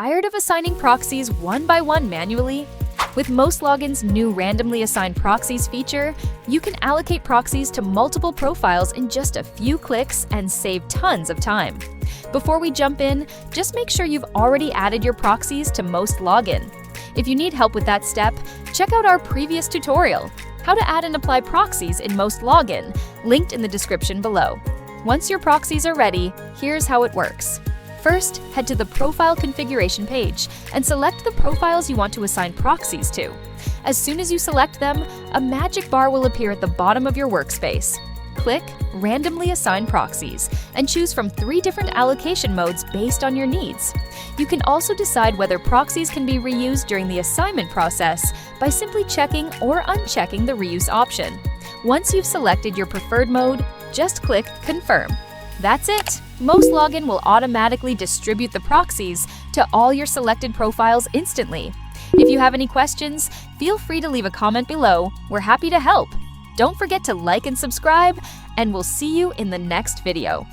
Tired of assigning proxies one by one manually? With MostLogin's new Randomly Assign Proxies feature, you can allocate proxies to multiple profiles in just a few clicks and save tons of time. Before we jump in, just make sure you've already added your proxies to MostLogin. If you need help with that step, check out our previous tutorial, How to Add and Apply Proxies in MostLogin, linked in the description below. Once your proxies are ready, here's how it works. First, head to the Profile Configuration page and select the profiles you want to assign proxies to. As soon as you select them, a magic bar will appear at the bottom of your workspace. Click Randomly Assign Proxies and choose from 3 different allocation modes based on your needs. You can also decide whether proxies can be reused during the assignment process by simply checking or unchecking the reuse option. Once you've selected your preferred mode, just click Confirm. That's it! MostLogin will automatically distribute the proxies to all your selected profiles instantly. If you have any questions, feel free to leave a comment below. We're happy to help. Don't forget to like and subscribe, and we'll see you in the next video.